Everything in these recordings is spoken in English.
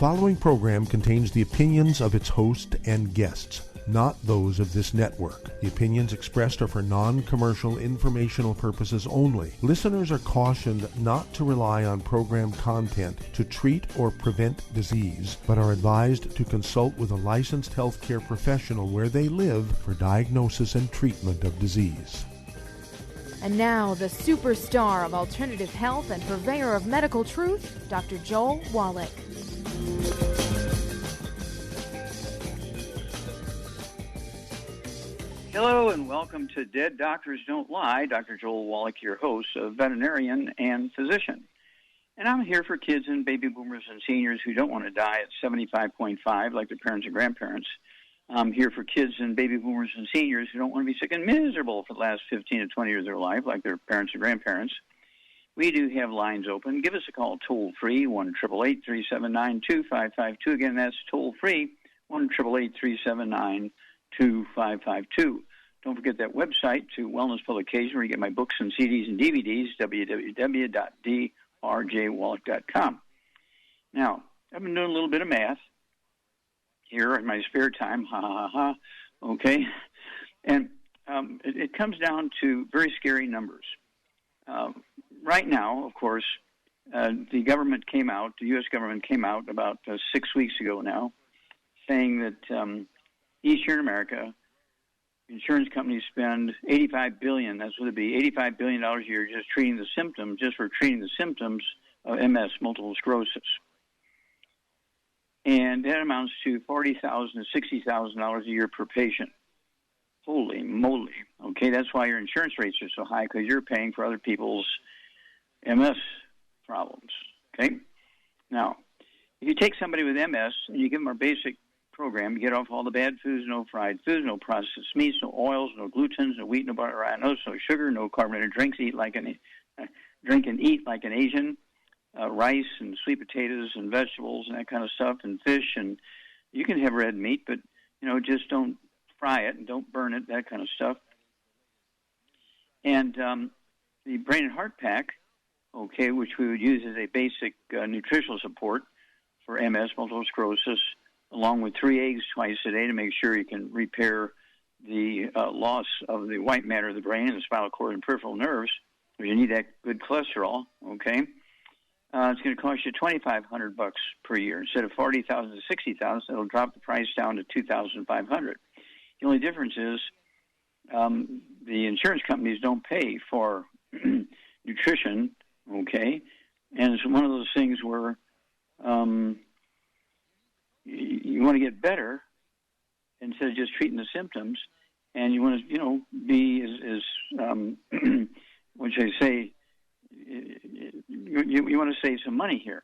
following program contains the opinions of its host and guests, not those of this network. The opinions expressed are for non-commercial informational purposes only. Listeners are cautioned not to rely on program content to treat or prevent disease, but are advised to consult with a licensed healthcare professional where they live for diagnosis and treatment of disease. And now, the superstar of alternative health and purveyor of medical truth, Dr. Joel Wallach. Hello and welcome to Dead Doctors Don't Lie. Dr. Joel Wallach, your host, a veterinarian and physician. And I'm here for kids and baby boomers and seniors who don't want to die at 75.5 like their parents and grandparents. I'm here for kids and baby boomers and seniors who don't want to be sick and miserable for the last 15 to 20 years of their life like their parents and grandparents. We do have lines open. Give us a call toll-free, 1-888-379-2552. Again, that's toll-free, 1-888-379-2552. Don't forget that website to Wellness Publication where you get my books and CDs and DVDs, www.drjwallach.com. Now, I've been doing a little bit of math here in my spare time, okay? And it comes down to very scary numbers. Right now, of course, the government came out, the U.S. government came out about 6 weeks ago now, saying that each year in America, insurance companies spend $85 billion, that's what it'd be, $85 billion a year just for treating the symptoms of MS, multiple sclerosis. And that amounts to $40,000 to $60,000 a year per patient. Holy moly. Okay, that's why your insurance rates are so high, because you're paying for other people's MS problems. Okay? Now, if you take somebody with MS and you give them our basic program, you get off all the bad foods, no fried foods, no processed meats, no oils, no gluten, no wheat, no butter, no sugar, no carbonated drinks, drink and eat like an Asian. Rice and sweet potatoes and vegetables and that kind of stuff, and fish, and you can have red meat, but just don't fry it and don't burn it, that kind of stuff. And the Brain and Heart Pack, okay, which we would use as a basic nutritional support for MS, multiple sclerosis, along with 3 eggs twice a day to make sure you can repair the loss of the white matter of the brain and the spinal cord and peripheral nerves, because you need that good cholesterol, okay? It's going to cost you $2,500 per year instead of $40,000 to $60,000. It'll drop the price down to $2,500. The only difference is the insurance companies don't pay for nutrition, okay? And it's one of those things where you want to get better instead of just treating the symptoms, and you want to, be as what should I say? You want to save some money here.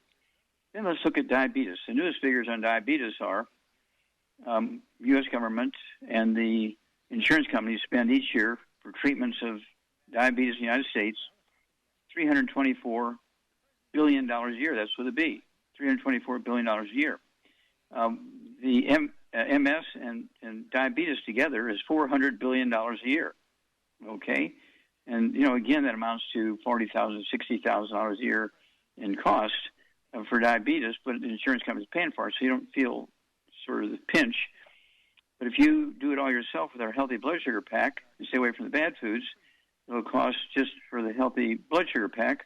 Then let's look at diabetes. The newest figures on diabetes are U.S. government and the insurance companies spend each year for treatments of diabetes in the United States $324 billion a year. That's what it'd be, $324 billion a year. The MS and diabetes together is $400 billion a year, okay? And, again, that amounts to $40,000, $60,000 a year in cost for diabetes, but the insurance company is paying for it, so you don't feel sort of the pinch. But if you do it all yourself with our healthy blood sugar pack and stay away from the bad foods, it'll cost, just for the healthy blood sugar pack,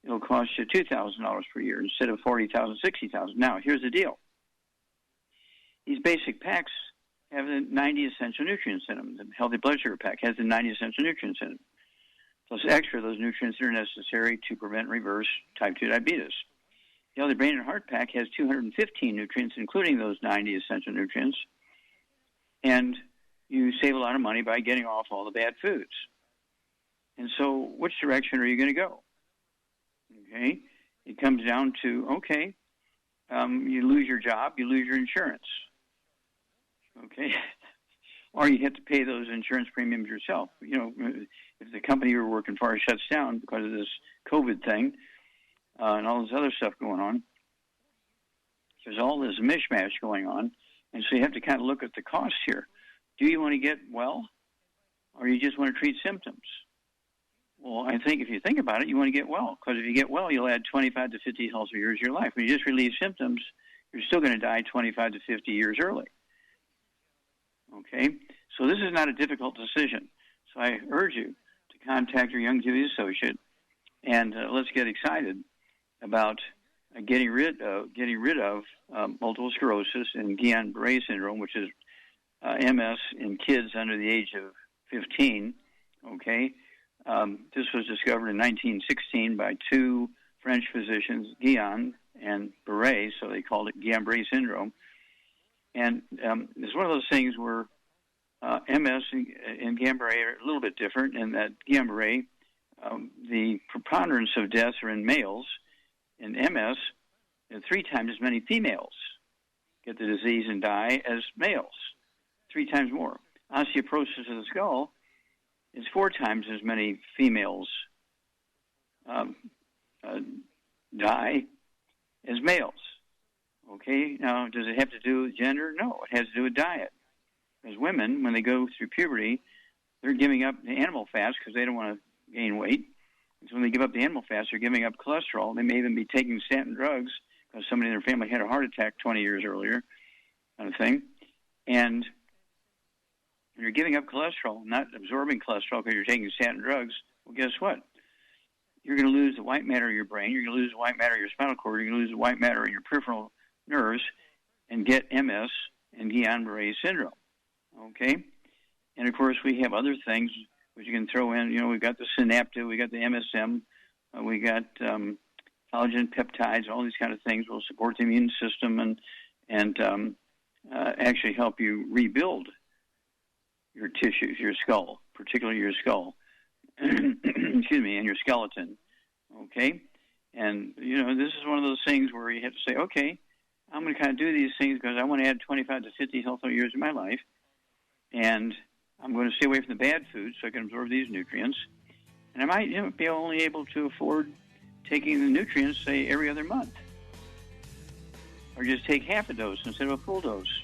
it'll cost you $2,000 per year instead of $40,000, $60,000. Now, here's the deal. These basic packs have the 90 essential nutrients in them. The healthy blood sugar pack has the 90 essential nutrients in it. Plus extra those nutrients that are necessary to prevent and reverse type 2 diabetes. The Healthy Brain and Heart Pack has 215 nutrients, including those 90 essential nutrients. And you save a lot of money by getting off all the bad foods. And so which direction are you going to go? Okay? It comes down to, you lose your job, you lose your insurance. Okay? Or you have to pay those insurance premiums yourself. If the company you're working for shuts down because of this COVID thing and all this other stuff going on, there's all this mishmash going on, and so you have to kind of look at the costs here. Do you want to get well, or you just want to treat symptoms? Well, I think if you think about it, you want to get well, because if you get well, you'll add 25 to 50 healthy years of your life. When you just relieve symptoms, you're still going to die 25 to 50 years early. Okay? So this is not a difficult decision. So I urge you to contact your longevity associate, and let's get excited about getting rid of multiple sclerosis and Gionne Barrett syndrome, which is MS in kids under the age of 15. Okay, this was discovered in 1916 by two French physicians, Gionne and Barrett, so they called it Gionne Barrett syndrome. And it's one of those things where MS and Gionne Barrett are a little bit different in that Gionne Barrett, the preponderance of deaths are in males. In MS, 3 times as many females get the disease and die as males, 3 times more. Osteoporosis of the skull is 4 times as many females die as males. Okay, now does it have to do with gender? No, it has to do with diet. As women, when they go through puberty, they're giving up the animal fats because they don't want to gain weight. And so when they give up the animal fats, they're giving up cholesterol. They may even be taking statin drugs because somebody in their family had a heart attack 20 years earlier, kind of thing. And when you're giving up cholesterol, not absorbing cholesterol because you're taking statin drugs, well, guess what? You're going to lose the white matter of your brain. You're going to lose the white matter of your spinal cord. You're going to lose the white matter in your peripheral nerves and get MS and Gionne Barrett syndrome. Okay? And, of course, we have other things which you can throw in. You know, we've got the synapta, we got the MSM, we got collagen peptides, all these kind of things will support the immune system and actually help you rebuild your tissues, your skull, particularly your skull, excuse me, and your skeleton, okay? And, you know, this is one of those things where you have to say, okay, I'm going to kind of do these things because I want to add 25 to 50 healthy years in my life, and I'm going to stay away from the bad foods so I can absorb these nutrients. And I might be only able to afford taking the nutrients, say, every other month. Or just take half a dose instead of a full dose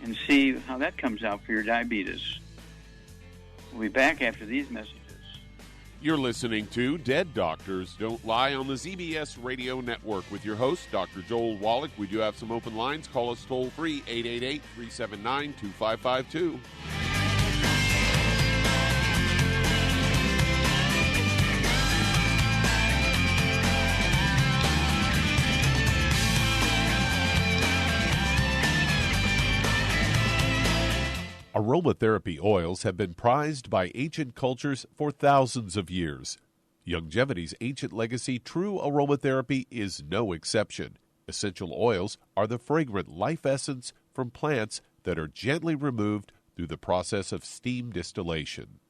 and see how that comes out for your diabetes. We'll be back after these messages. You're listening to Dead Doctors Don't Lie on the ZBS Radio Network with your host, Dr. Joel Wallach. We do have some open lines. Call us toll-free, 888-379-2552. Aromatherapy oils have been prized by ancient cultures for thousands of years. Longevity's ancient legacy, true aromatherapy, is no exception. Essential oils are the fragrant life essence from plants that are gently removed through the process of steam distillation.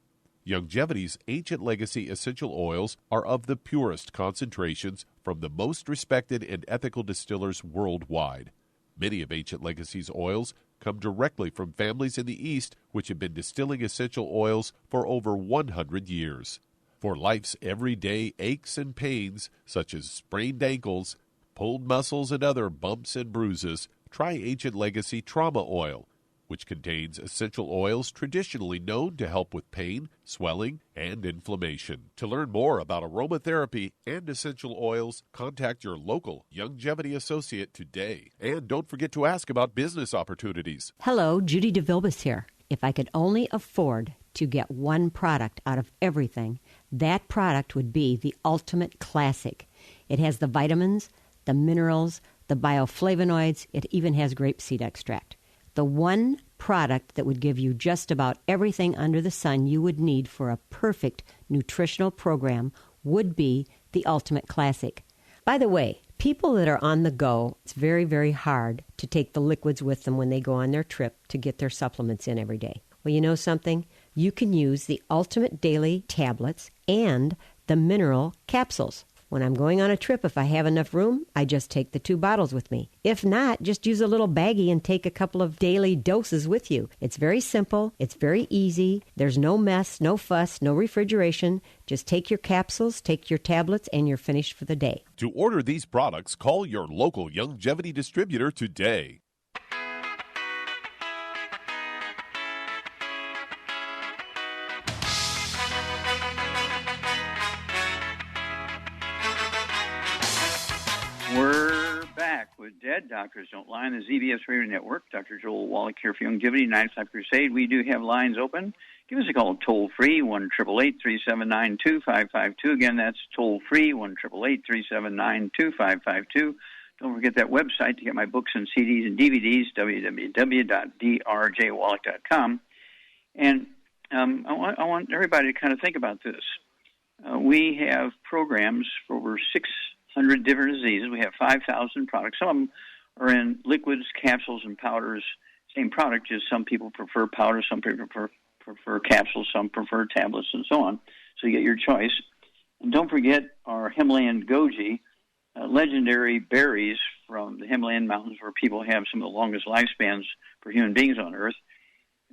Longevity's ancient legacy essential oils are of the purest concentrations from the most respected and ethical distillers worldwide. Many of Ancient Legacy's oils come directly from families in the East which have been distilling essential oils for over 100 years. For life's everyday aches and pains, such as sprained ankles, pulled muscles, and other bumps and bruises, try Ancient Legacy Trauma Oil, which contains essential oils traditionally known to help with pain, swelling, and inflammation. To learn more about aromatherapy and essential oils, contact your local Longevity associate today. And don't forget to ask about business opportunities. Hello, Judy DeVilbus here. If I could only afford to get one product out of everything, that product would be the Ultimate Classic. It has the vitamins, the minerals, the bioflavonoids. It even has grapeseed extract. The one product that would give you just about everything under the sun you would need for a perfect nutritional program would be the Ultimate Classic. By the way, people that are on the go, it's very, very hard to take the liquids with them when they go on their trip to get their supplements in every day. Well, you know something? You can use the Ultimate Daily tablets and the mineral capsules. When I'm going on a trip, if I have enough room, I just take the 2 bottles with me. If not, just use a little baggie and take a couple of daily doses with you. It's very simple. It's very easy. There's no mess, no fuss, no refrigeration. Just take your capsules, take your tablets, and you're finished for the day. To order these products, call your local Longevity distributor today. read, Doctors Don't Lie on the ZBS Radio Network. Dr. Joel Wallach here for Longevity 9-5 Crusade. We do have lines open. Give us a call toll-free, 1-888-379-2552. Again, that's toll-free, 1-888-379-2552. Don't forget that website to get my books and CDs and DVDs, www.drjwallach.com. And I want everybody to kind of think about this. We have programs for over 600 different diseases. We have 5,000 products. Some of them are in liquids, capsules, and powders. Same product, just some people prefer powder, some people prefer capsules, some prefer tablets, and so on. So you get your choice. And don't forget our Himalayan goji, legendary berries from the Himalayan mountains where people have some of the longest lifespans for human beings on Earth.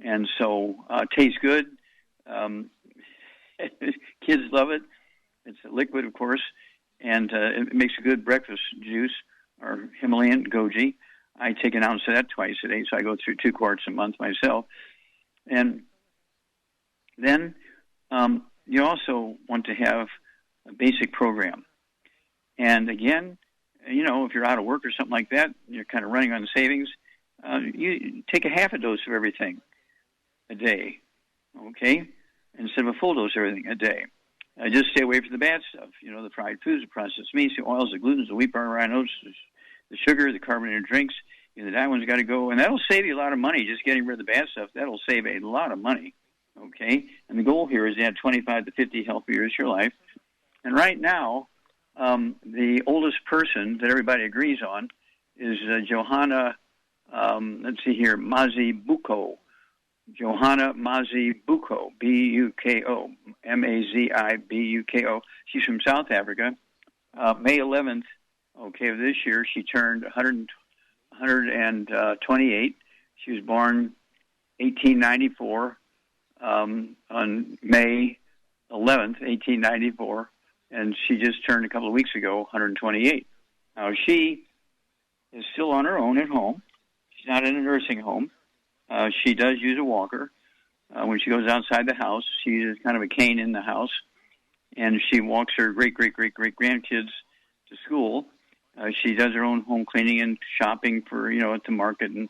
And so tastes good. Kids love it. It's a liquid, of course, and it makes a good breakfast juice, our Himalayan goji. I take an ounce of that twice a day, so I go through 2 quarts a month myself. And then you also want to have a basic program. And again, you know, if you're out of work or something like that, you're kind of running on savings, you take a half a dose of everything a day, okay, instead of a full dose of everything a day. Just stay away from the bad stuff, you know, the fried foods, the processed meats, the oils, the glutens, the wheat, barley, rye, oats, the sugar, the carbonated drinks. You know, that one's got to go, and that'll save you a lot of money, just getting rid of the bad stuff. That'll save a lot of money, okay? And the goal here is to have 25 to 50 healthy years of your life. And right now, the oldest person that everybody agrees on is Johanna, Mazibuko. Johanna Mazibuko, B-U-K-O, M-A-Z-I-B-U-K-O. She's from South Africa. May 11th, okay, of this year, she turned 128. She was born 1894 on May 11th, 1894, and she just turned a couple of weeks ago 128. Now, she is still on her own at home. She's not in a nursing home. She does use a walker. When she goes outside the house, she uses kind of a cane in the house, and she walks her great-grandkids to school. She does her own home cleaning and shopping for, you know, at the market, and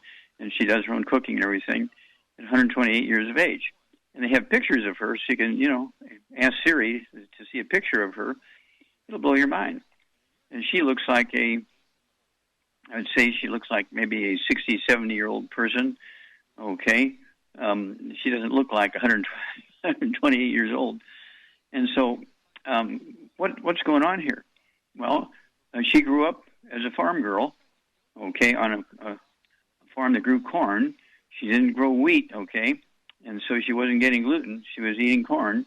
she does her own cooking and everything at 128 years of age. And they have pictures of her, so you can, you know, ask Siri to see a picture of her. It'll blow your mind. And she looks like I would say she looks like maybe a 60, 70-year-old person. Okay, she doesn't look like 128 years old. And so what's going on here? Well, she grew up as a farm girl, okay, on a farm that grew corn. She didn't grow wheat, okay, and so she wasn't getting gluten. She was eating corn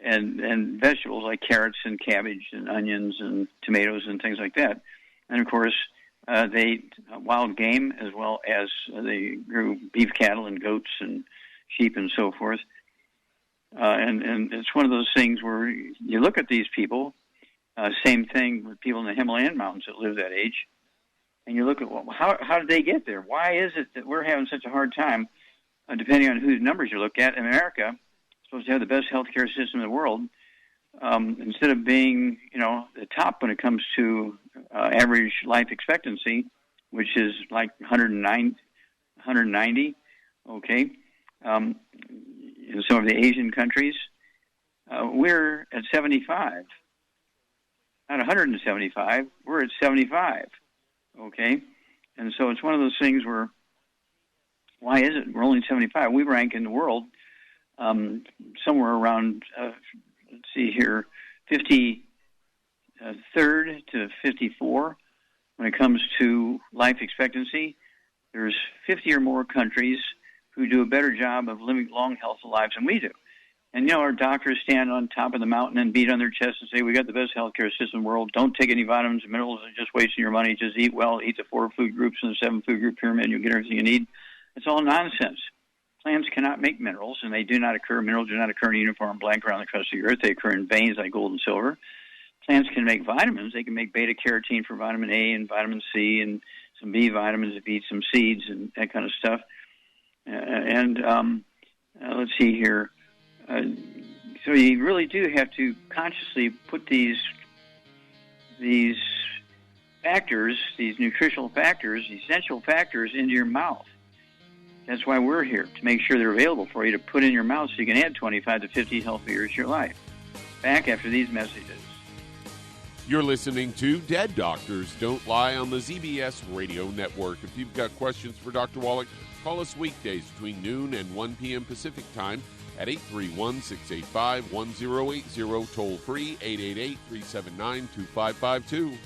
and vegetables like carrots and cabbage and onions and tomatoes and things like that. And, of course, they ate wild game as well as they grew beef cattle and goats and sheep and so forth. And it's one of those things where you look at these people, same thing with people in the Himalayan mountains that live that age, and you look at, well, how did they get there? Why is it that we're having such a hard time, depending on whose numbers you look at? In America, supposed to have the best healthcare system in the world, instead of being, you know, the top when it comes to average life expectancy, which is like 190, okay, in some of the Asian countries, we're at 75. Not 175, we're at 75, okay? And so it's one of those things where, why is it we're only 75? We rank in the world somewhere around, let's see here, 53rd to 54 when it comes to life expectancy. There's 50 or more countries who do a better job of living long, healthy lives than we do. And, you know, our doctors stand on top of the mountain and beat on their chest and say, we got the best healthcare system in the world. Don't take any vitamins and minerals. It's just wasting your money. Just eat well. Eat the 4 food groups and the 7 food group pyramid. You'll get everything you need. It's all nonsense. Plants cannot make minerals, and they do not occur. Minerals do not occur in a uniform blank around the crust of the earth. They occur in veins like gold and silver. Plants can make vitamins. They can make beta-carotene for vitamin A and vitamin C and some B vitamins if you eat some seeds and that kind of stuff. Let's see here. So you really do have to consciously put these factors, these nutritional factors, essential factors into your mouth. That's why we're here, to make sure they're available for you to put in your mouth so you can add 25 to 50 healthy years to your life. Back after these messages. You're listening to Dead Doctors Don't Lie on the ZBS Radio Network. If you've got questions for Dr. Wallach, call us weekdays between noon and 1 p.m. Pacific Time at 831-685-1080, toll free 888-379-2552.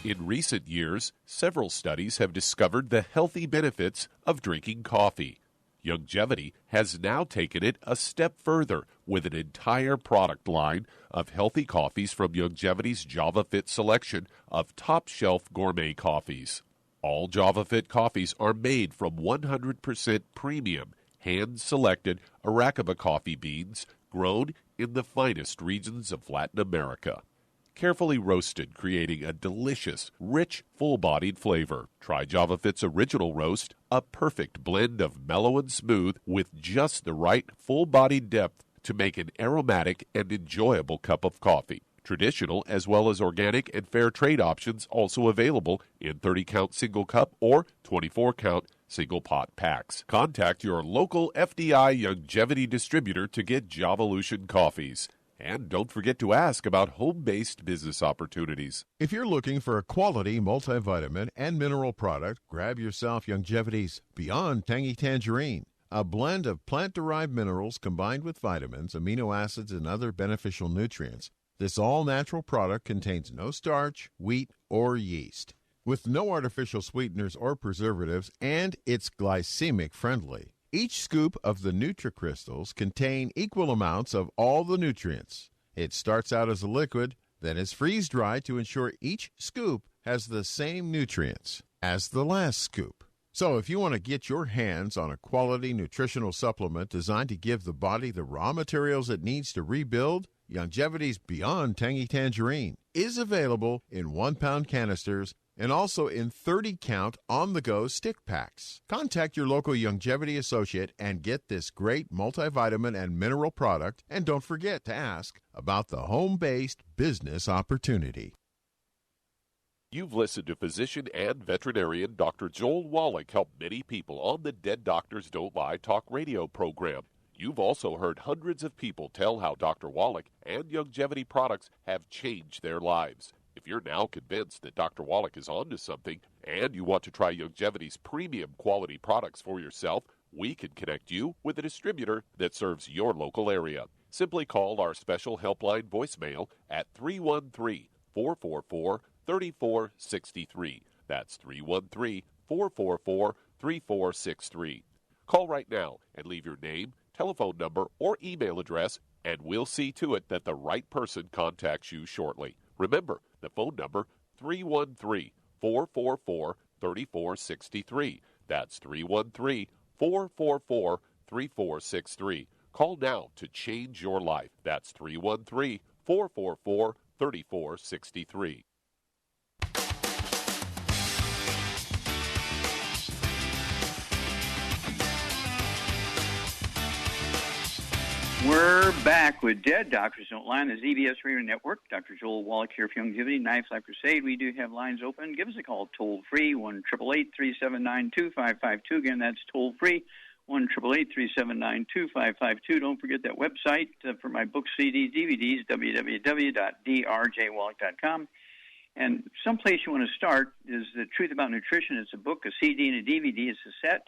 In recent years, several studies have discovered the healthy benefits of drinking coffee. Youngevity has now taken it a step further with an entire product line of healthy coffees from Youngevity's JavaFit selection of top-shelf gourmet coffees. All JavaFit coffees are made from 100% premium, hand-selected Arabica coffee beans grown in the finest regions of Latin America. Carefully roasted, creating a delicious, rich, full-bodied flavor. Try JavaFit's original roast, a perfect blend of mellow and smooth with just the right full-bodied depth to make an aromatic and enjoyable cup of coffee. Traditional as well as organic and fair trade options also available in 30-count single cup or 24-count single pot packs. Contact your local FDI Youngevity distributor to get Javalution coffees. And don't forget to ask about home-based business opportunities. If you're looking for a quality multivitamin and mineral product, grab yourself Youngevity's Beyond Tangy Tangerine, a blend of plant-derived minerals combined with vitamins, amino acids, and other beneficial nutrients. This all-natural product contains no starch, wheat, or yeast, with no artificial sweeteners or preservatives, and it's glycemic friendly. Each scoop of the NutriCrystals contain equal amounts of all the nutrients. It starts out as a liquid, then is freeze-dried to ensure each scoop has the same nutrients as the last scoop. So if you want to get your hands on a quality nutritional supplement designed to give the body the raw materials it needs to rebuild, Youngevity's Beyond Tangy Tangerine is available in 1-pound canisters and also in 30-count on-the-go stick packs. Contact your local Youngevity associate and get this great multivitamin and mineral product, and don't forget to ask about the home-based business opportunity. You've listened to physician and veterinarian Dr. Joel Wallach help many people on the Dead Doctors Don't Lie talk radio program. You've also heard hundreds of people tell how Dr. Wallach and Youngevity products have changed their lives. If you're now convinced that Dr. Wallach is onto something and you want to try Youngevity's premium quality products for yourself, we can connect you with a distributor that serves your local area. Simply call our special helpline voicemail at 313-444-3463. That's 313-444-3463. Call right now and leave your name, telephone number, or email address, and we'll see to it that the right person contacts you shortly. Remember, the phone number, 313-444-3463. That's 313-444-3463. Call now to change your life. That's 313-444-3463. We're back with Dead Doctors Don't Lie on the ZBS Radio Network. Dr. Joel Wallach here for Youngevity, Knife Life Crusade. We do have lines open. Give us a call toll-free, 1-888-379-2552. Again, that's toll-free, 1-888-379-2552. Don't forget that website for my books, CDs, DVDs, www.drjwallach.com. And someplace you want to start is The Truth About Nutrition. It's a book, a CD, and a DVD. It's a set.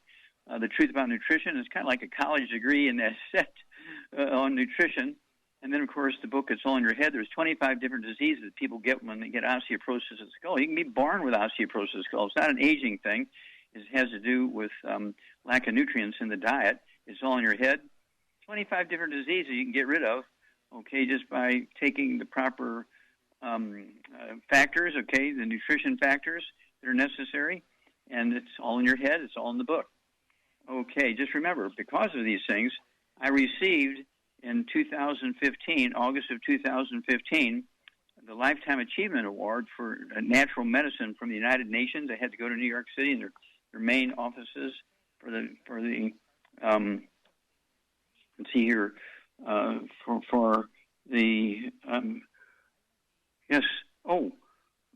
The Truth About Nutrition is kind of like a college degree in that set. On nutrition. And then, of course, the book, It's All in Your Head. There's 25 different diseases that people get when they get osteoporosis of the skull. You can be born with osteoporosis of the skull. It's not an aging thing. It has to do with lack of nutrients in the diet. It's all in your head. 25 different diseases you can get rid of, okay, just by taking the proper factors, okay, the nutrition factors that are necessary. And it's all in your head. It's all in the book. Okay, just remember, because of these things, I received in 2015, August of 2015, the Lifetime Achievement Award for Natural Medicine from the United Nations. I had to go to New York City and their main offices for the let's see here, for the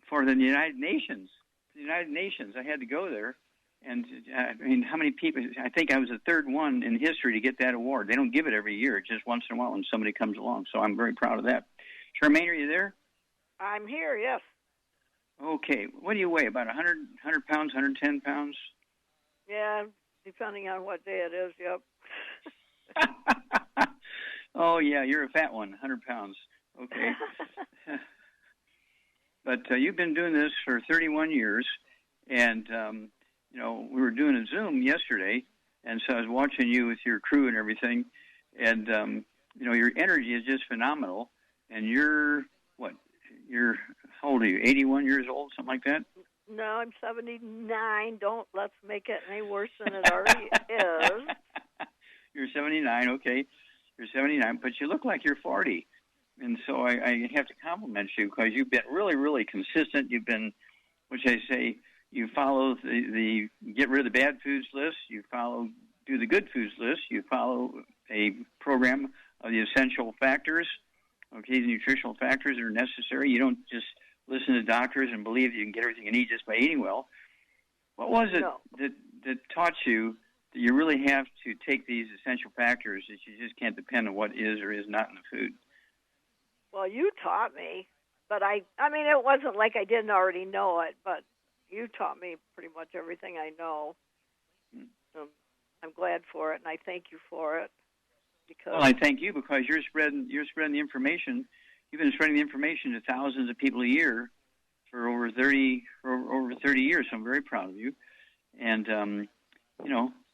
for the United Nations. The United Nations. I had to go there. And, I mean, how many people? I think I was the third one in history to get that award. They don't give it every year, just once in a while when somebody comes along. So I'm very proud of that. Charmaine, are you there? I'm here, yes. Okay. What do you weigh? About 100 pounds, 110 pounds? Yeah, depending on what day it is, yep. Oh, yeah, you're a fat one, 100 pounds. Okay. But you've been doing this for 31 years, and, we were doing a Zoom yesterday, and so I was watching you with your crew and everything, and, your energy is just phenomenal, and you're, how old are you, 81 years old, something like that? No, I'm 79. Let's make it any worse than it already is. You're 79, okay. You're 79, but you look like you're 40. And so I have to compliment you because you've been really, really consistent. You've been, which I say, you follow the get rid of the bad foods list. You do the good foods list. You follow a program of the essential factors, okay, the nutritional factors that are necessary. You don't just listen to doctors and believe you can get everything you need just by eating well. What was it that taught you that you really have to take these essential factors, that you just can't depend on what is or is not in the food? Well, you taught me, but I mean, it wasn't like I didn't already know it, but you taught me pretty much everything I know. I'm glad for it, and I thank you for it. Well, I thank you because you're spreading the information. You've been spreading the information to thousands of people a year for over 30 years. So I'm very proud of you. And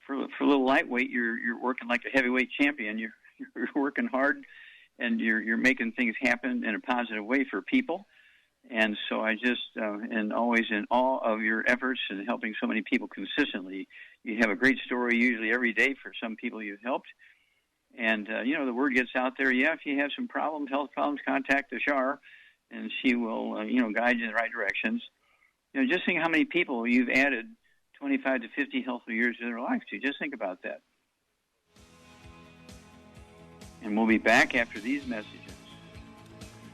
for a little lightweight, you're working like a heavyweight champion. You're working hard, and you're making things happen in a positive way for people. And so I just and always in awe of your efforts and helping so many people consistently. You have a great story usually every day for some people you've helped. And, the word gets out there, if you have some problems, health problems, contact the Shar, and she will, guide you in the right directions. Just think how many people you've added 25 to 50 healthy years to their life to. Just think about that. And we'll be back after these messages.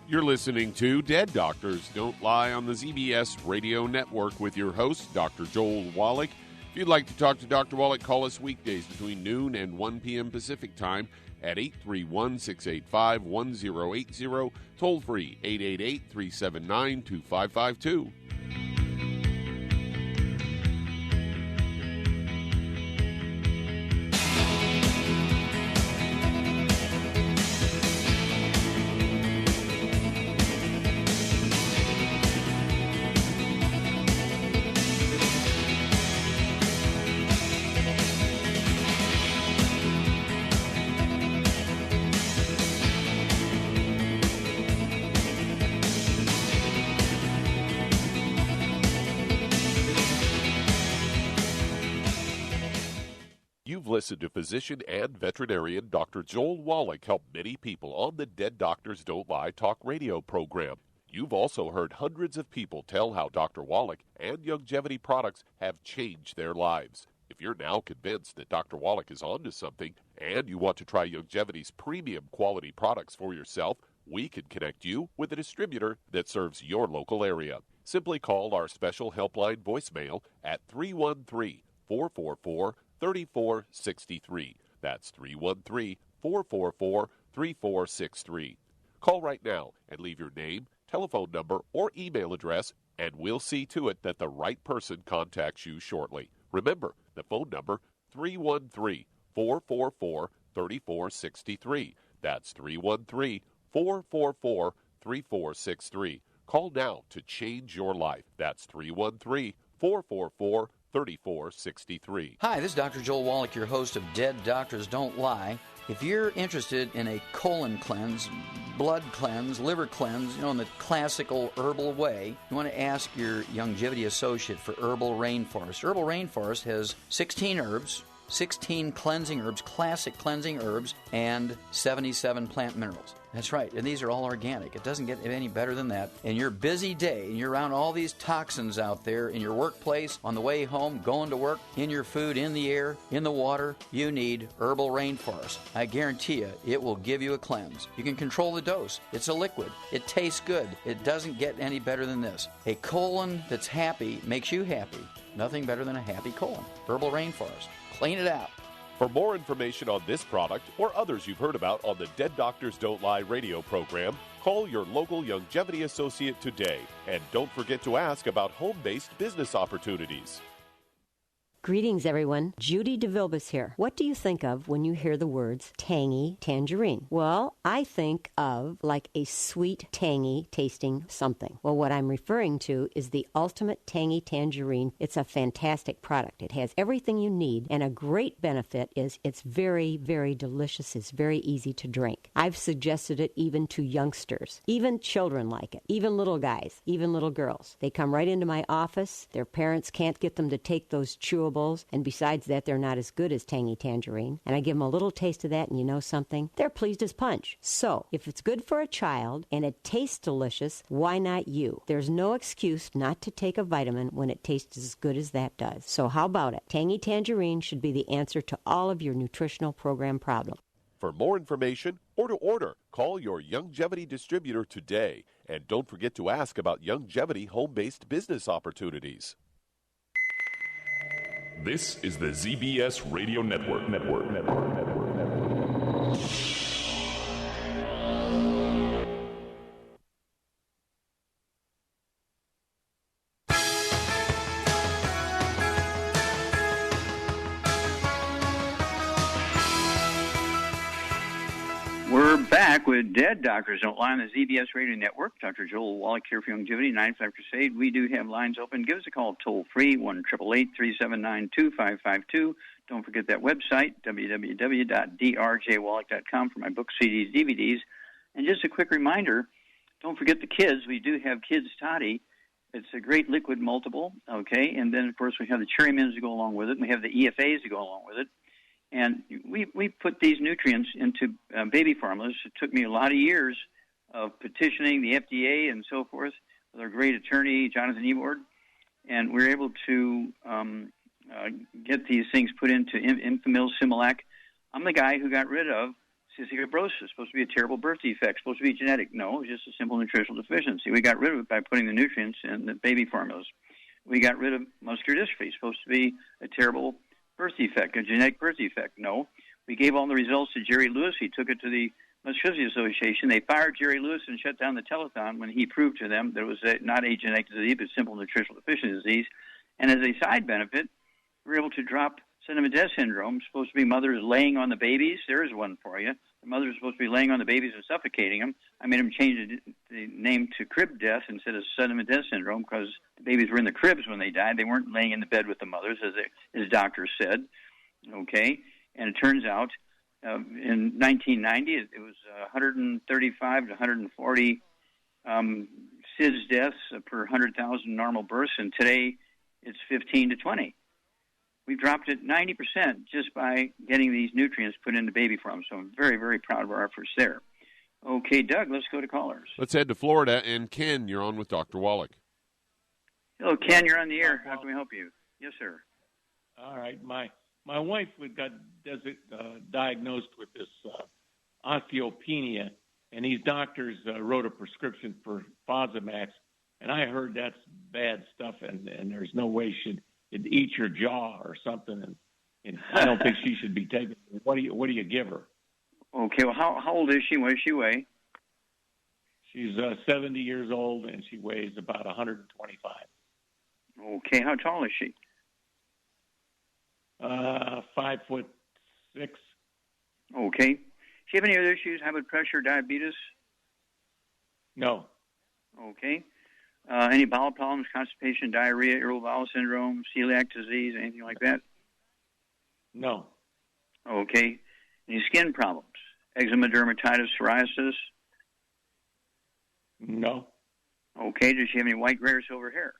You're listening to Dead Doctors Don't Lie on the ZBS Radio Network with your host, Dr. Joel Wallach. If you'd like to talk to Dr. Wallach, call us weekdays between noon and 1 p.m. Pacific Time at 831-685-1080, toll free 888-379-2552. Listen to physician and veterinarian Dr. Joel Wallach help many people on the Dead Doctors Don't Lie talk radio program. You've also heard hundreds of people tell how Dr. Wallach and Youngevity products have changed their lives. If you're now convinced that Dr. Wallach is onto something and you want to try Youngevity's premium quality products for yourself, we can connect you with a distributor that serves your local area. Simply call our special helpline voicemail at 313-444-3463. That's 313-444-3463. Call right now and leave your name, telephone number, or email address, and we'll see to it that the right person contacts you shortly. Remember, the phone number, 313-444-3463. That's 313-444-3463. Call now to change your life. That's 313-444-3463. Hi, this is Dr. Joel Wallach, your host of Dead Doctors Don't Lie. If you're interested in a colon cleanse, blood cleanse, liver cleanse, in the classical herbal way, you want to ask your Youngevity associate for Herbal Rainforest. Herbal Rainforest has 16 herbs, 16 cleansing herbs, classic cleansing herbs, and 77 plant minerals. That's right, and these are all organic. It doesn't get any better than that. In your busy day, and you're around all these toxins out there in your workplace, on the way home, going to work, in your food, in the air, in the water, you need Herbal Rainforest. I guarantee you, it will give you a cleanse. You can control the dose. It's a liquid. It tastes good. It doesn't get any better than this. A colon that's happy makes you happy. Nothing better than a happy colon. Herbal Rainforest. Clean it out. For more information on this product or others you've heard about on the Dead Doctors Don't Lie radio program, call your local Longevity associate today. And don't forget to ask about home-based business opportunities. Greetings, everyone. Judy DeVilbus here. What do you think of when you hear the words tangy tangerine? Well, I think of like a sweet, tangy tasting something. Well, what I'm referring to is the Ultimate Tangy Tangerine. It's a fantastic product. It has everything you need, and a great benefit is it's very, very delicious. It's very easy to drink. I've suggested it even to youngsters. Even children like it. Even little guys. Even little girls. They come right into my office. Their parents can't get them to take those chewables, and besides that, they're not as good as Tangy Tangerine. And I give them a little taste of that, and you know something? They're pleased as punch. So, if it's good for a child and it tastes delicious, why not you? There's no excuse not to take a vitamin when it tastes as good as that does. So how about it? Tangy Tangerine should be the answer to all of your nutritional program problems. For more information or to order, call your Longevity distributor today. And don't forget to ask about Longevity home-based business opportunities. This is the ZBS Radio Network. We're back with Dead Doctors Don't Lie on the ZBS Radio Network. Dr. Joel Wallach here for Longevity, 95 Crusade. We do have lines open. Give us a call toll-free, 1-888-379-2552. Don't forget that website, www.drjwallach.com, for my books, CDs, DVDs. And just a quick reminder, don't forget the kids. We do have Kids Toddy. It's a great liquid multiple, okay? And then, of course, we have the cherry mints to go along with it, and we have the EFAs to go along with it. And we put these nutrients into baby formulas. It took me a lot of years of petitioning the FDA and so forth with our great attorney, Jonathan Ebord, and we were able to get these things put into Enfamil, Similac. I'm the guy who got rid of cystic fibrosis, supposed to be a terrible birth defect, supposed to be genetic. No, it was just a simple nutritional deficiency. We got rid of it by putting the nutrients in the baby formulas. We got rid of muscular dystrophy, supposed to be a terrible birth defect, a genetic birth defect. No. We gave all the results to Jerry Lewis. He took it to the Muscular Dystrophy Association. They fired Jerry Lewis and shut down the telethon when he proved to them that it was not a genetic disease, but simple nutritional deficiency disease. And as a side benefit, we were able to drop sudden death syndrome, supposed to be mothers laying on the babies. There's one for you. The mothers are supposed to be laying on the babies and suffocating them. I made them change the name to crib death instead of sudden death syndrome because the babies were in the cribs when they died. They weren't laying in the bed with the mothers, as doctors said. Okay? And it turns out in 1990, it was 135 to 140 SIDS deaths per 100,000 normal births, and today it's 15 to 20. We've dropped it 90% just by getting these nutrients put into baby form. So I'm very, very proud of our efforts there. Okay, Doug, let's go to callers. Let's head to Florida. And Ken, you're on with Dr. Wallach. Hello, Ken, you're on the air. How can we help you? Yes, sir. All right. My wife got diagnosed with this osteopenia, and these doctors wrote a prescription for Fosamax, and I heard that's bad stuff, and there's no way it'd eat your jaw or something, and I don't think she should be taking it. What do you give her? Okay, well, how old is she? What does she weigh? She's 70 years old, and she weighs about 125. Okay, how tall is she? 5'6". Okay. Does she have any other issues? High blood pressure, diabetes? No. Okay. Any bowel problems, constipation, diarrhea, irritable bowel syndrome, celiac disease, anything like that? No. Okay. Any skin problems? Eczema, dermatitis, psoriasis? No. Okay. Does she have any white, gray, or silver hair?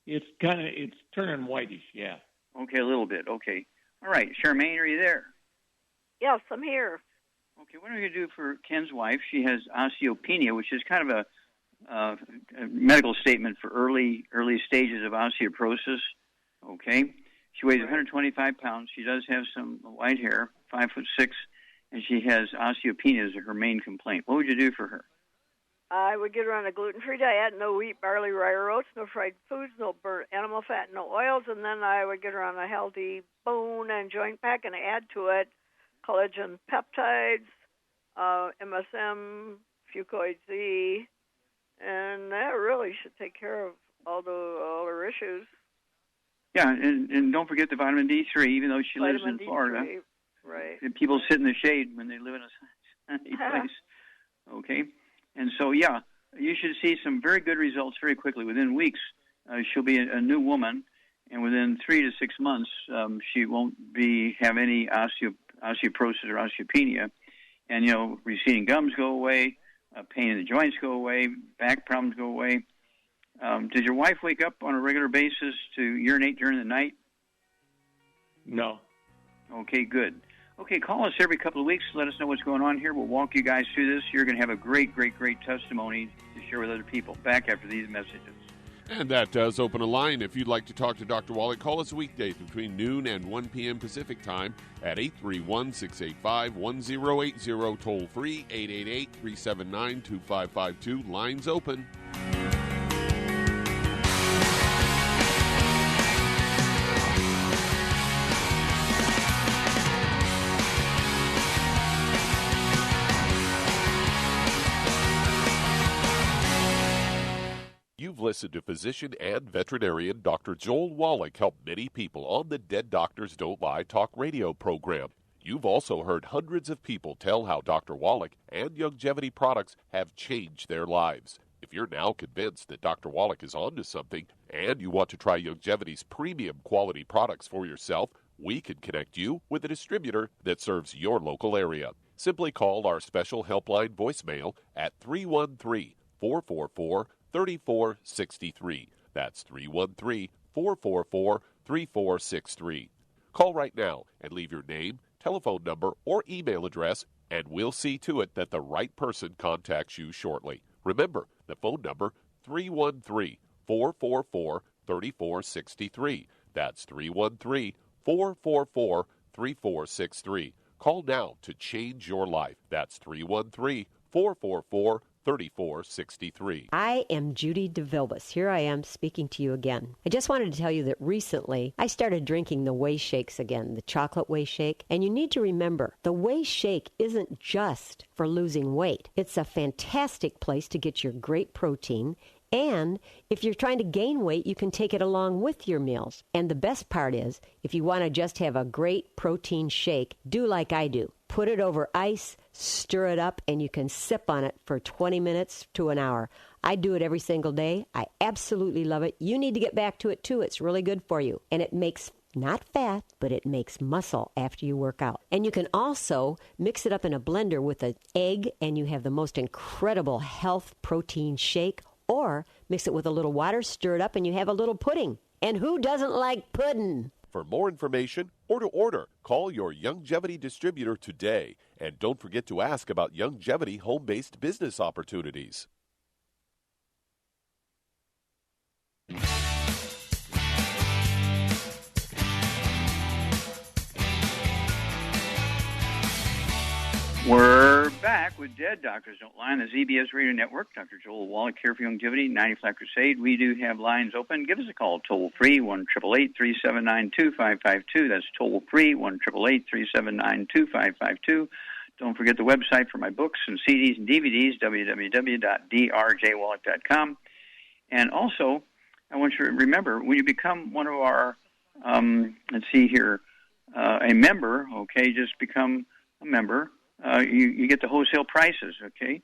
It's turning whitish, yeah. Okay, a little bit. Okay. All right. Charmaine, are you there? Yes, I'm here. Okay, what are we going to do for Ken's wife? She has osteopenia, which is kind of a medical statement for early stages of osteoporosis. Okay. She weighs 125 pounds. She does have some white hair, 5'6", and she has osteopenia as her main complaint. What would you do for her? I would get her on a gluten-free diet, no wheat, barley, rye, or oats, no fried foods, no burnt animal fat, no oils, and then I would get her on a healthy bone and joint pack and add to it collagen peptides, MSM, fucoid Z, and that really should take care of all her issues. Yeah, and don't forget the vitamin D3, even though she lives in Florida. Right. And people sit in the shade when they live in a sunny place. Okay. And so, yeah, you should see some very good results very quickly. Within weeks, she'll be a new woman, and within 3 to 6 months, she won't have any osteoporosis or osteopenia. And, receding gums go away, pain in the joints go away, back problems go away. Does your wife wake up on a regular basis to urinate during the night? No. Okay, good. Okay, call us every couple of weeks. Let us know what's going on here. We'll walk you guys through this. You're going to have a great, great, great testimony to share with other people. Back after these messages. And that does open a line. If you'd like to talk to Dr. Wallach, call us weekdays between noon and 1 p.m. Pacific time at 831-685-1080, toll free, 888-379-2552. Lines open. You've listened to physician and veterinarian Dr. Joel Wallach help many people on the Dead Doctors Don't Lie talk radio program. You've also heard hundreds of people tell how Dr. Wallach and Youngevity products have changed their lives. If you're now convinced that Dr. Wallach is onto something and you want to try Youngevity's premium quality products for yourself, we can connect you with a distributor that serves your local area. Simply call our special helpline voicemail at 313-444-3463. That's 313-444-3463. Call right now and leave your name, telephone number, or email address, and we'll see to it that the right person contacts you shortly. Remember, the phone number, 313-444-3463. That's 313-444-3463. Call now to change your life. That's 313-444-3463. I am Judy DeVilbus. Here I am speaking to you again. I just wanted to tell you that recently I started drinking the Whey Shakes again, the chocolate Whey Shake. And you need to remember, the Whey Shake isn't just for losing weight. It's a fantastic place to get your great protein. And if you're trying to gain weight, you can take it along with your meals. And the best part is, if you want to just have a great protein shake, do like I do. Put it over ice, stir it up, and you can sip on it for 20 minutes to an hour. I do it every single day. I absolutely love it. You need to get back to it, too. It's really good for you. And it makes not fat, but it makes muscle after you work out. And you can also mix it up in a blender with an egg, and you have the most incredible health protein shake. Or mix it with a little water, stir it up, and you have a little pudding. And who doesn't like pudding? For more information or to order, call your Youngevity distributor today. And don't forget to ask about Youngevity home-based business opportunities. We're back with Dead Doctors Don't Lie on the ZBS Radio Network. Dr. Joel Wallach here for Youngevity, 90 Flat Crusade. We do have lines open. Give us a call toll-free, 1-888-379-2552. That's toll-free, 1-888-379-2552. Don't forget the website for my books and CDs and DVDs, www.drjwallach.com. And also, I want you to remember, when you become one of our, a member, okay, just become a member. You get the wholesale prices, okay?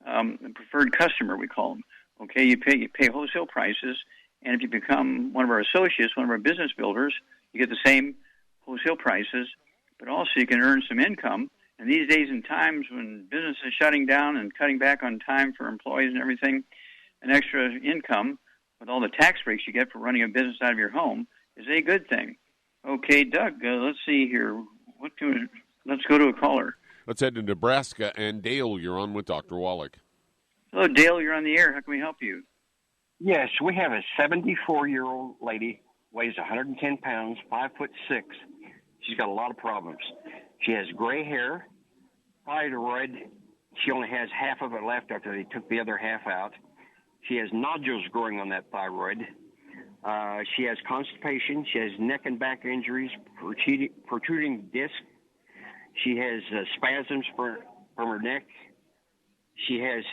The preferred customer, we call them. Okay, you pay wholesale prices, and if you become one of our associates, one of our business builders, you get the same wholesale prices, but also you can earn some income. And these days and times when business is shutting down and cutting back on time for employees and everything, an extra income with all the tax breaks you get for running a business out of your home is a good thing. Okay, Doug, let's see here. Let's go to a caller. Let's head to Nebraska. And Dale, you're on with Dr. Wallach. Hello, Dale. You're on the air. How can we help you? Yes, we have a 74-year-old lady, weighs 110 pounds, 5'6". She's got a lot of problems. She has gray hair, thyroid. She only has half of it left after they took the other half out. She has nodules growing on that thyroid. She has constipation. She has neck and back injuries, protruding disc. She has spasms from her neck. She has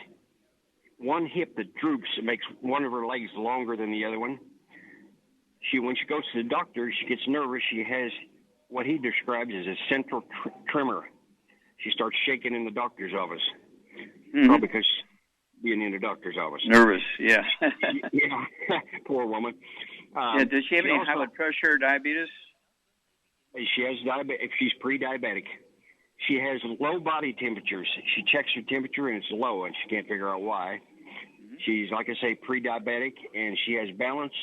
one hip that droops. It makes one of her legs longer than the other one. When she goes to the doctor, she gets nervous. She has what he describes as a central tremor. She starts shaking in the doctor's office. Mm-hmm. Probably because being in the doctor's office. Nervous, yeah. Yeah, poor woman. Does she have any high blood pressure or diabetes? She has diabetes. She's pre-diabetic. She has low body temperatures. She checks her temperature and it's low, and she can't figure out why. Mm-hmm. She's, like I say, pre-diabetic, and she has balance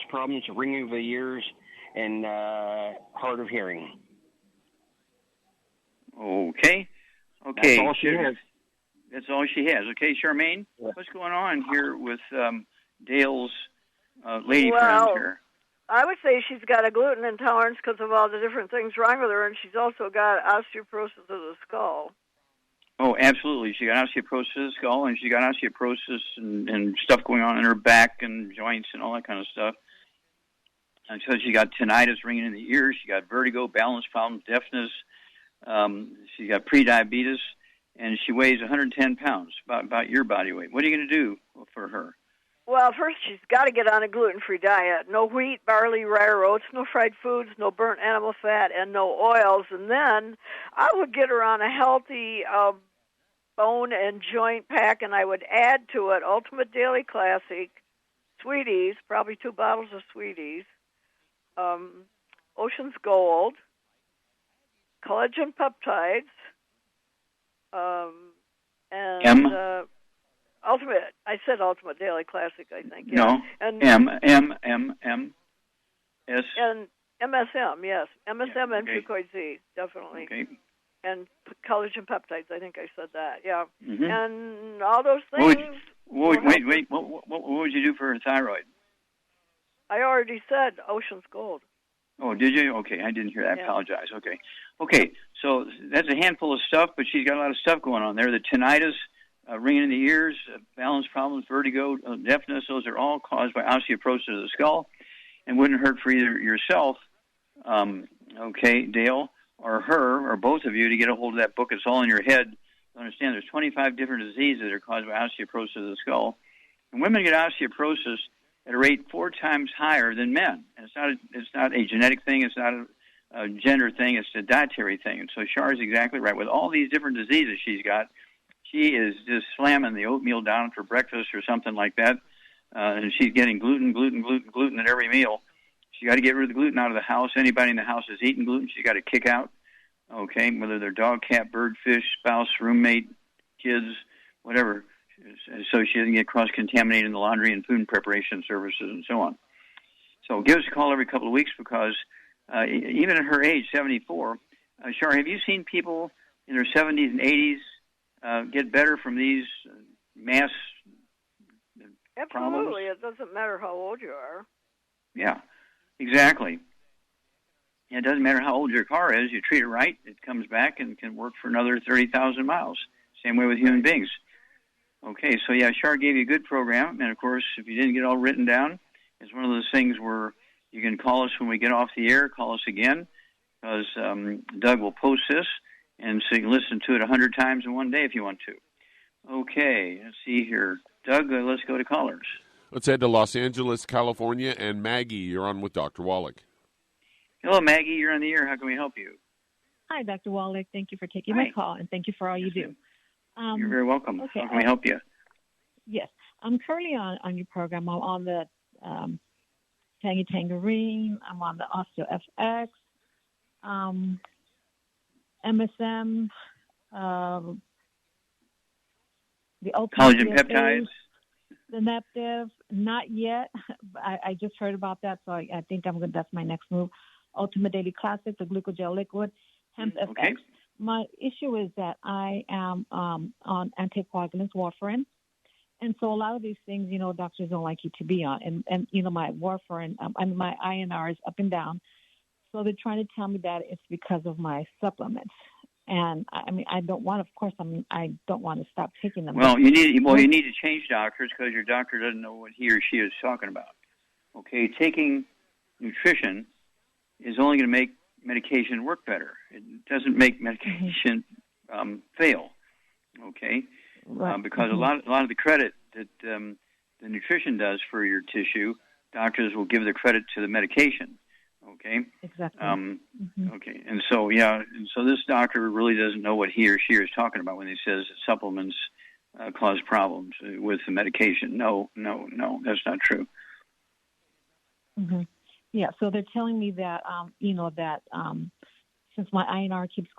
problems, ringing of the ears, and hard of hearing. Okay. That's all she has. That's all she has. Okay, Charmaine, what's going on here with Dale's lady friend here? I would say she's got a gluten intolerance because of all the different things wrong with her, and she's also got osteoporosis of the skull. Oh, absolutely. She got osteoporosis of the skull, and she got osteoporosis and stuff going on in her back and joints and all that kind of stuff. And so she got tinnitus ringing in the ears. She got vertigo, balance problems, deafness. She got prediabetes, and she weighs 110 pounds, about your body weight. What are you going to do for her? Well, first she's got to get on a gluten-free diet. No wheat, barley, rye, or oats, no fried foods, no burnt animal fat, and no oils. And then I would get her on a healthy bone and joint pack, and I would add to it Ultimate Daily Classic, Sweeties, probably 2 bottles of Sweeties, Ocean's Gold, collagen peptides, and Ultimate. I said Ultimate Daily Classic, I think. Yeah. No. And S. And MSM, yes. MSM and okay. Fucoid Z, definitely. Okay. And collagen peptides, I think I said that, yeah. Mm-hmm. And all those things. Wait. What would you do for her thyroid? I already said Ocean's Gold. Oh, did you? Okay, I didn't hear that. I apologize. Okay, so that's a handful of stuff, but she's got a lot of stuff going on there. The tinnitus, ringing in the ears, balance problems, vertigo, deafness, those are all caused by osteoporosis of the skull and wouldn't hurt for either yourself, Dale, or her, or both of you to get a hold of that book. It's all in your head. Understand there's 25 different diseases that are caused by osteoporosis of the skull. And women get osteoporosis at a rate 4 times higher than men. And it's not a genetic thing. It's not a gender thing. It's a dietary thing. And so Char is exactly right. With all these different diseases she's got, she is just slamming the oatmeal down for breakfast or something like that. And she's getting gluten at every meal. She got to get rid of the gluten out of the house. Anybody in the house is eating gluten, she's got to kick out. Okay, whether they're dog, cat, bird, fish, spouse, roommate, kids, whatever. So she doesn't get cross-contaminated in the laundry and food preparation services and so on. So give us a call every couple of weeks because even at her age, 74, Char, have you seen people in their 70s and 80s get better from these mass problems? Absolutely. It doesn't matter how old you are. Yeah, exactly. It doesn't matter how old your car is. You treat it right, it comes back and can work for another 30,000 miles. Same way with human beings. Okay, so yeah, Char gave you a good program. And, of course, if you didn't get it all written down, it's one of those things where you can call us when we get off the air, call us again, because Doug will post this, and so you can listen to it 100 times in one day if you want to. Okay, let's see here. Doug, let's go to callers. Let's head to Los Angeles, California, and Maggie, you're on with Dr. Wallach. Hello, Maggie. You're on the air. How can we help you? Hi, Dr. Wallach. Thank you for taking my call, and thank you for all you do. You're very welcome. Okay, How can we help you? Yes. I'm currently on your program. I'm on the Tangy Tangerine. I'm on the OsteoFX, MSM, the collagen peptides, the Naptiv, Not yet. I just heard about that, so I think that's my next move. Ultimate Daily Classic, the glucogel liquid, hemp Okay. FX. My issue is that I am on anticoagulants, warfarin. And so a lot of these things, doctors don't like you to be on. And my warfarin, my INR is up and down. So they're trying to tell me that it's because of my supplements. And I don't want to stop taking them. Well, you need to change doctors because your doctor doesn't know what he or she is talking about. Okay, taking nutrition is only going to make medication work better. It doesn't make medication fail. Okay, right. Because a lot of the credit that the nutrition does for your tissue, doctors will give the credit to the medication. Okay. Exactly. Okay, and so this doctor really doesn't know what he or she is talking about when he says that supplements cause problems with the medication. No, that's not true. Mm-hmm. Yeah, so they're telling me that since my INR keeps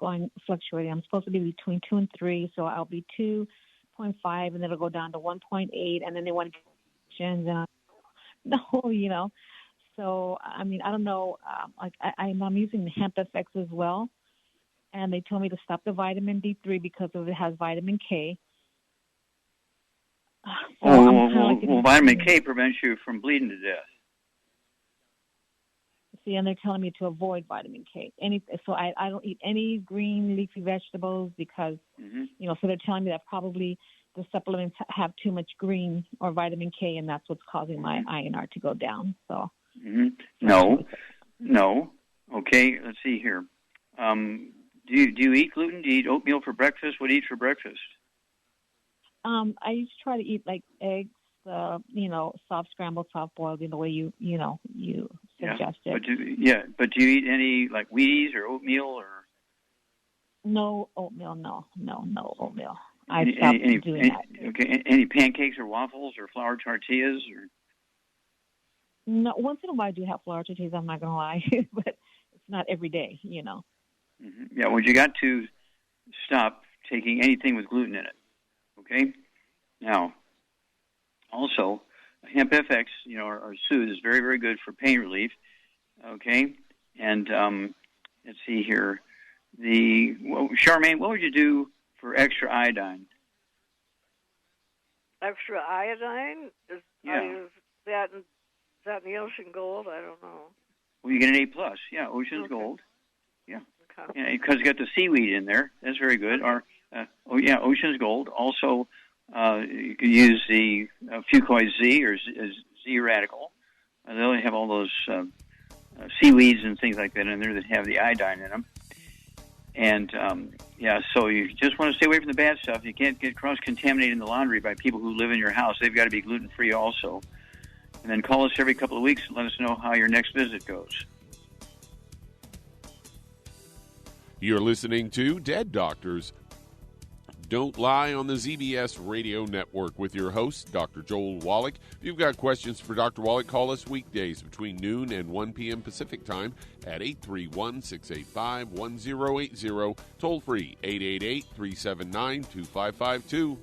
fluctuating, I'm supposed to be between 2 and 3, so I'll be 2.5, and then it'll go down to 1.8, and then they want to no, So, I don't know. I'm using the hemp FX as well, and they told me to stop the vitamin D3 because it has vitamin K. So vitamin K prevents you from bleeding to death. See, and they're telling me to avoid vitamin K. So I don't eat any green leafy vegetables because, so they're telling me that probably the supplements have too much green or vitamin K, and that's what's causing my INR to go down. So. No. Okay, let's see here. Do you eat gluten? Do you eat oatmeal for breakfast? What do you eat for breakfast? I used to try to eat like eggs, soft scrambled, soft boiled in the way you suggested. But do you eat any like Wheaties or oatmeal or? No oatmeal. No oatmeal. I stopped doing that. Okay. Any pancakes or waffles or flour tortillas or? No, once in a while I do have flour tortillas, I'm not going to lie, but it's not every day, Mm-hmm. Yeah, well, you got to stop taking anything with gluten in it, okay? Now, also, hemp FX, or soothe is very, very good for pain relief, okay? And let's see here. Charmaine, what would you do for extra iodine? Extra iodine? Yeah. I use that in the Ocean Gold? I don't know. Well, you get an A+. Yeah, Ocean's Gold. Yeah. Okay. Because it's got the seaweed in there. That's very good. Or, Ocean's Gold. Also, you could use the Fucoid Z or Z Radical. They only have all those seaweeds and things like that in there that have the iodine in them. And, so you just want to stay away from the bad stuff. You can't get cross-contaminated in the laundry by people who live in your house. They've got to be gluten-free also. And then call us every couple of weeks and let us know how your next visit goes. You're listening to Dead Doctors Don't Lie on the ZBS Radio Network with your host, Dr. Joel Wallach. If you've got questions for Dr. Wallach, call us weekdays between noon and 1 p.m. Pacific Time at 831-685-1080, toll free 888-379-2552.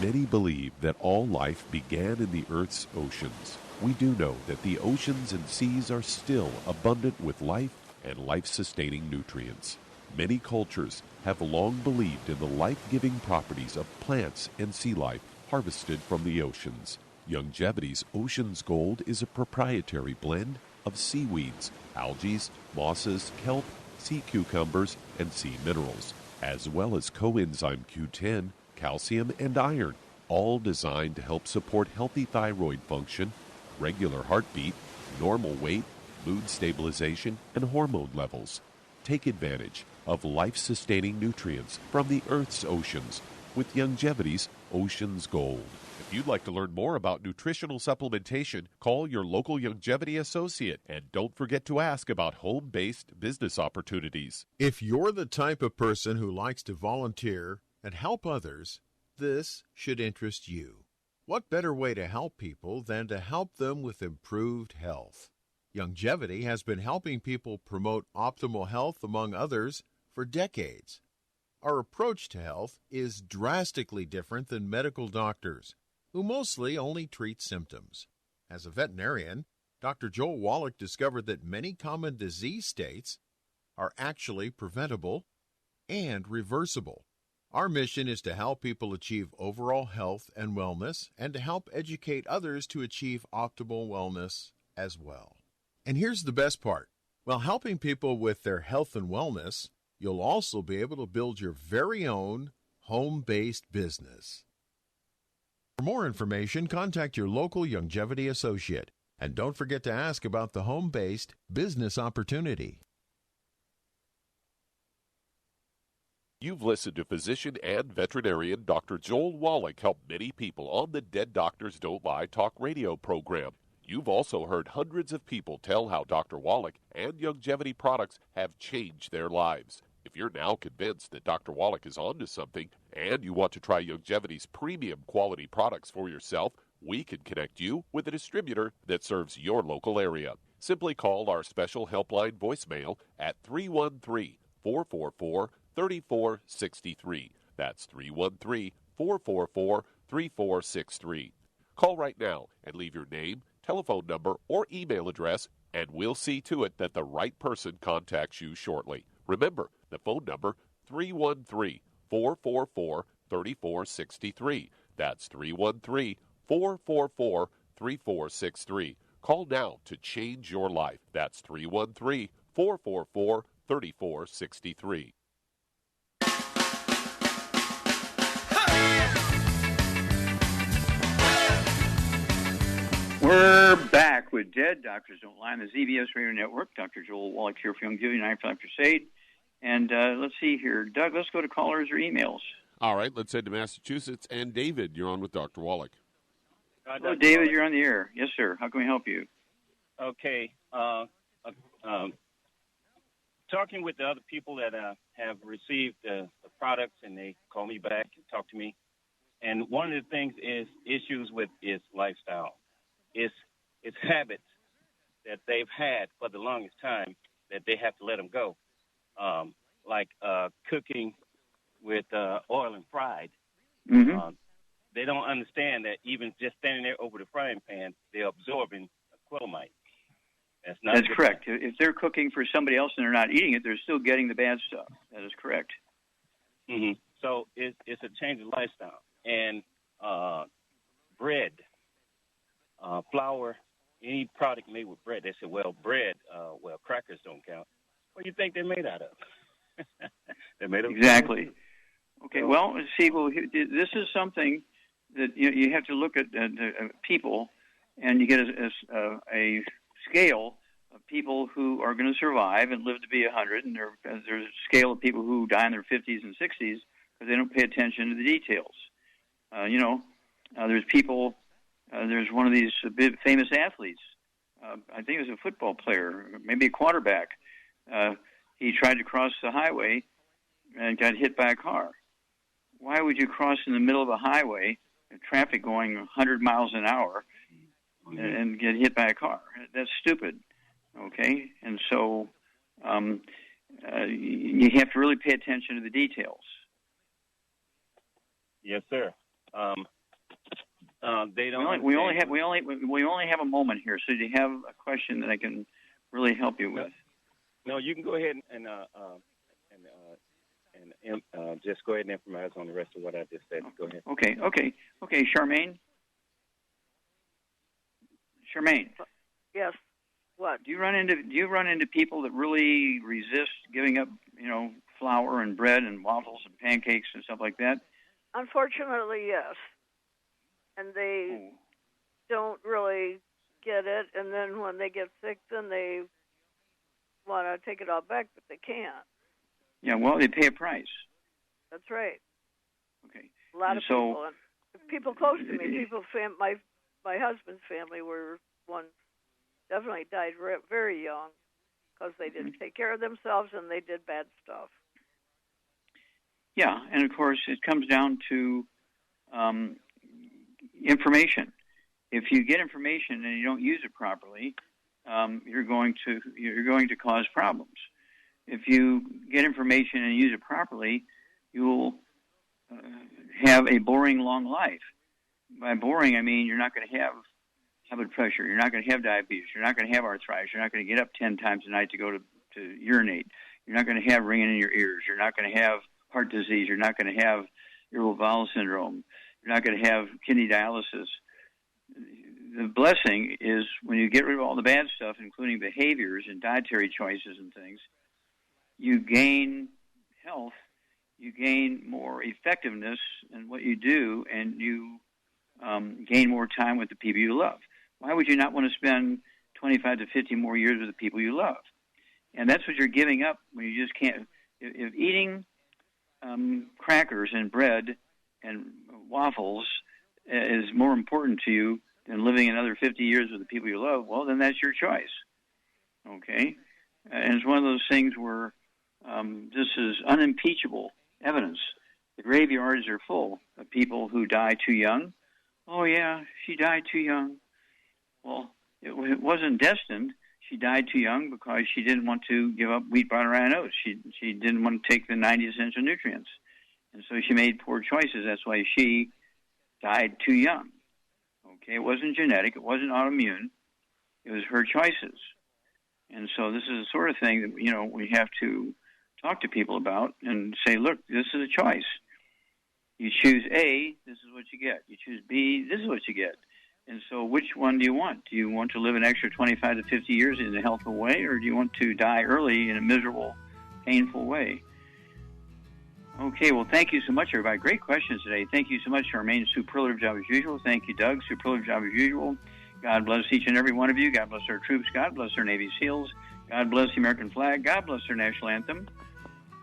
Many believe that all life began in the Earth's oceans. We do know that the oceans and seas are still abundant with life and life-sustaining nutrients. Many cultures have long believed in the life-giving properties of plants and sea life harvested from the oceans. Youngevity's Ocean's Gold is a proprietary blend of seaweeds, algae, mosses, kelp, sea cucumbers, and sea minerals, as well as coenzyme Q10, calcium, and iron, all designed to help support healthy thyroid function, regular heartbeat, normal weight, mood stabilization, and hormone levels. Take advantage of life-sustaining nutrients from the Earth's oceans with Youngevity's ocean's gold. If you'd like to learn more about nutritional supplementation, call your local Longevity associate, and don't forget to ask about home-based business opportunities. If you're the type of person who likes to volunteer and help others, this should interest you. What better way to help people than to help them with improved health? Longevity has been helping people promote optimal health, among others, for decades. Our approach to health is drastically different than medical doctors, who mostly only treat symptoms. As a veterinarian, Dr. Joel Wallach discovered that many common disease states are actually preventable and reversible. Our mission is to help people achieve overall health and wellness, and to help educate others to achieve optimal wellness as well. And here's the best part. While helping people with their health and wellness, you'll also be able to build your very own home-based business. For more information, contact your local Longevity associate. And don't forget to ask about the home-based business opportunity. You've listened to physician and veterinarian Dr. Joel Wallach help many people on the Dead Doctors Don't Lie talk radio program. You've also heard hundreds of people tell how Dr. Wallach and Longevity products have changed their lives. If you're now convinced that Dr. Wallach is onto something and you want to try Longevity's premium quality products for yourself, we can connect you with a distributor that serves your local area. Simply call our special helpline voicemail at 313-444-3463. That's 313-444-3463. Call right now and leave your name, telephone number, or email address, and we'll see to it that the right person contacts you shortly. Remember, the phone number, 313-444-3463. That's 313-444-3463. Call now to change your life. That's 313-444-3463. We're back with Dead Doctors Don't Lie on the ZBS Radio Network. Dr. Joel Wallach here for Longevity 95 Crusade. And let's see here. Doug, let's go to callers or emails. All right, let's head to Massachusetts. And David, you're on with Dr. Wallach. Hello, David, you're on the air. Yes, sir. How can we help you? Okay. Talking with the other people that have received the products, and they call me back and talk to me. And one of the things is issues with is lifestyle. It's habits that they've had for the longest time that they have to let them go. Like cooking with oil and fried. Mm-hmm. They don't understand that even just standing there over the frying pan, they're absorbing acrylamide. That's correct. If they're cooking for somebody else and they're not eating it, they're still getting the bad stuff. That is correct. Mm-hmm. So it's a change of lifestyle. And bread, flour, any product made with bread. They say, well, bread, crackers don't count. What do you think they're made out of? They're made of exactly. Okay. Well, see, this is something that you have to look at people, and you get a scale of people who are going to survive and live to be 100, and there's a scale of people who die in their 50s and 60s because they don't pay attention to the details. There's people. There's one of these big famous athletes. I think it was a football player, maybe a quarterback. He tried to cross the highway and got hit by a car. Why would you cross in the middle of a highway, traffic going 100 miles an hour, and get hit by a car? That's stupid, okay? And so you have to really pay attention to the details. Yes, sir. They don't. We only have a moment here. So do you have a question that I can really help you with? No, you can go ahead and just go ahead and improvise on the rest of what I just said. Go ahead. Okay. Charmaine. Yes. What? Do you run into people that really resist giving up, flour and bread and waffles and pancakes and stuff like that? Unfortunately, yes. And they don't really get it, and then when they get sick, then they want to take it all back, but they can't. Yeah, well, they pay a price. That's right. Okay. A lot of people. people close to me, my husband's family were ones definitely died very young because they didn't take care of themselves and they did bad stuff. Yeah, and of course it comes down to information. If you get information and you don't use it properly, you're going to cause problems. If you get information and use it properly, you'll have a boring, long life. By boring, I mean you're not going to have high blood pressure. You're not going to have diabetes. You're not going to have arthritis. You're not going to get up 10 times a night to go to urinate. You're not going to have ringing in your ears. You're not going to have heart disease. You're not going to have irritable bowel syndrome. You're not going to have kidney dialysis. The blessing is when you get rid of all the bad stuff, including behaviors and dietary choices and things, you gain health, you gain more effectiveness in what you do, and you gain more time with the people you love. Why would you not want to spend 25 to 50 more years with the people you love? And that's what you're giving up when you just can't. If eating crackers and bread and waffles is more important to you than living another 50 years with the people you love, well, then that's your choice. Okay? And it's one of those things where this is unimpeachable evidence. The graveyards are full of people who die too young. Oh, yeah, she died too young. Well, it wasn't destined. She died too young because she didn't want to give up wheat, butter, and oats. She didn't want to take the 90 essential nutrients. And so she made poor choices. That's why she died too young. Okay, it wasn't genetic. It wasn't autoimmune. It was her choices. And so this is the sort of thing that, we have to talk to people about and say, look, this is a choice. You choose A, this is what you get. You choose B, this is what you get. And so which one do you want? Do you want to live an extra 25 to 50 years in a healthful way, or do you want to die early in a miserable, painful way? Okay, well, thank you so much, everybody. Great questions today. Thank you so much, Charmaine. Superlative job as usual. Thank you, Doug. Superlative job as usual. God bless each and every one of you. God bless our troops. God bless our Navy SEALs. God bless the American flag. God bless our national anthem.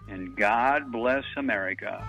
And God bless America.